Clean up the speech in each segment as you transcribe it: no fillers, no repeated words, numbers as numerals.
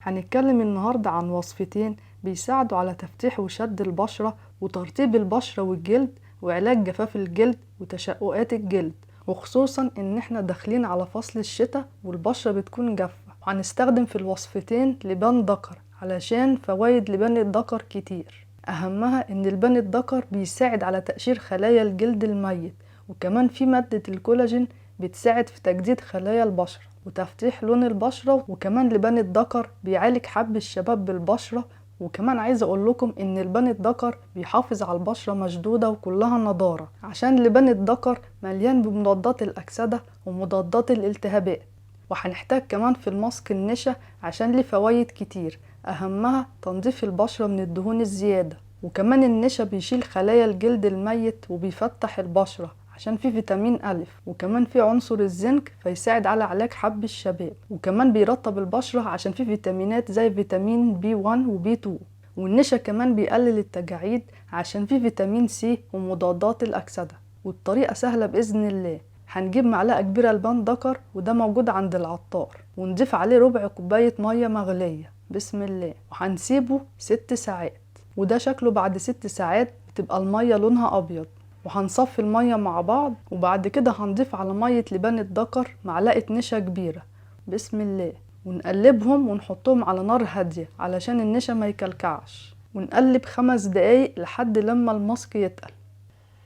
هنتكلم النهاردة عن وصفتين بيساعدوا على تفتيح وشد البشرة وترطيب البشرة والجلد وعلاج جفاف الجلد وتشققات الجلد، وخصوصا ان احنا داخلين على فصل الشتاء والبشرة بتكون جافة. وهنستخدم في الوصفتين لبان دكر علشان فوائد لبان الدكر كتير. اهمها ان لبان الدكر بيساعد على تقشير خلايا الجلد الميت، وكمان في مادة الكولاجين بتساعد في تجديد خلايا البشرة وتفتيح لون البشرة. وكمان لبان الدكر بيعالج حب الشباب بالبشرة. وكمان عايزة اقول لكم ان لبان الدكر بيحافظ على البشرة مشدودة وكلها نضارة، عشان لبان الدكر مليان بمضادات الاكسدة ومضادات الالتهابات. وهنحتاج كمان في الماسك النشا عشان ليه فوائد كتير، اهمها تنظيف البشرة من الدهون الزيادة. وكمان النشا بيشيل خلايا الجلد الميت وبيفتح البشرة عشان فيه فيتامين ألف، وكمان فيه عنصر الزنك فيساعد على علاج حب الشباب. وكمان بيرطب البشرة عشان فيه فيتامينات زي فيتامين بي 1 وبي 2. والنشا كمان بيقلل التجاعيد عشان فيه فيتامين سي ومضادات الأكسدة. والطريقة سهلة بإذن الله. هنجيب معلقة كبيرة لبان دكر وده موجود عند العطار، ونضيف عليه ربع كوباية مية مغلية بسم الله، وهنسيبه 6 ساعات. وده شكله بعد 6 ساعات بتبقى المية لونها أبيض. وهنصفي المية مع بعض، وبعد كده هنضيف على مية لبان الدكر معلقة نشا كبيرة بسم الله، ونقلبهم ونحطهم على نار هادية علشان النشا ما يكلكعش، ونقلب 5 دقايق لحد لما الماسك يتقل.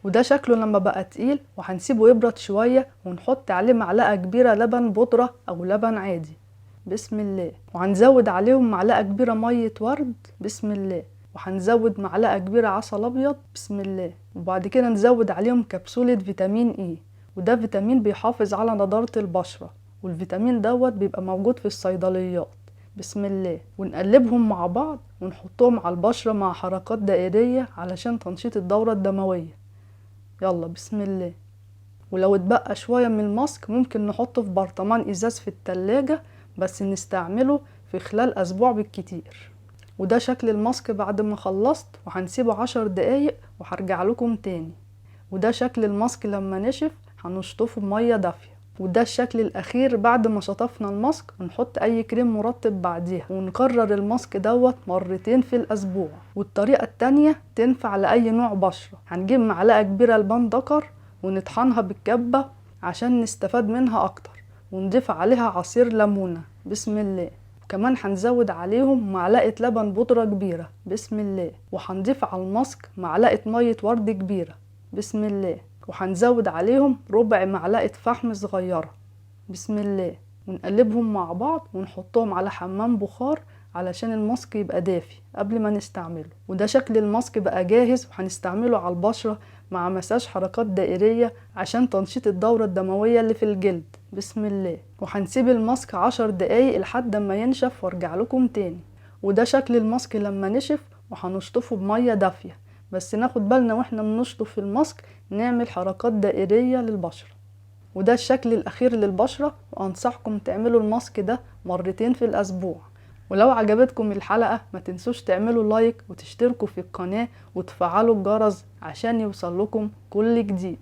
وده شكله لما بقى تقيل، وهنسيبه يبرد شوية ونحط عليه معلقة كبيرة لبن بودرة أو لبن عادي بسم الله، وهنزود عليهم معلقة كبيرة مية ورد بسم الله، وهنزود معلقة كبيرة عسل أبيض بسم الله. وبعد كده نزود عليهم كبسولة فيتامين إي، وده فيتامين بيحافظ على نضارة البشرة، والفيتامين دوت بيبقى موجود في الصيدليات بسم الله. ونقلبهم مع بعض ونحطهم على البشرة مع حركات دائرية علشان تنشيط الدورة الدموية. يلا بسم الله. ولو اتبقى شوية من الماسك ممكن نحطه في برطمان ازاز في التلاجة، بس نستعمله في خلال اسبوع بالكتير. وده شكل الماسك بعد ما خلصت، وهنسيبه 10 دقايق وهرجع لكم تاني. وده شكل الماسك لما نشف، هنشطفه بمية دافية. وده الشكل الاخير بعد ما شطفنا الماسك، ونحط اي كريم مرطب بعديها، ونكرر الماسك دوت مرتين في الاسبوع. والطريقة التانية تنفع لاي نوع بشرة. هنجيب معلقة كبيرة لبان دكر ونطحنها بالكبة عشان نستفاد منها اكتر، ونضيف عليها عصير ليمونة بسم الله. كمان هنزود عليهم معلقة لبن بودرة كبيرة بسم الله، وهنضيف على الماسك معلقة مية ورد كبيرة بسم الله، وهنزود عليهم ربع معلقة فحم صغيرة بسم الله، ونقلبهم مع بعض ونحطهم على حمام بخار علشان الماسك يبقى دافي قبل ما نستعمله. وده شكل الماسك بقى جاهز، وهنستعمله على البشرة مع مساج حركات دائرية عشان تنشيط الدورة الدموية اللي في الجلد بسم الله. وهنسيب الماسك 10 دقايق لحد ما ينشف وارجع لكم تاني. وده شكل الماسك لما نشف، وهنشطفه بمية دافية، بس ناخد بالنا واحنا بنشطف الماسك نعمل حركات دائرية للبشرة. وده الشكل الاخير للبشرة، وانصحكم تعملوا الماسك ده مرتين في الاسبوع. ولو عجبتكم الحلقة ما تنسوش تعملوا لايك وتشتركوا في القناة وتفعلوا الجرس عشان يوصل لكم كل جديد.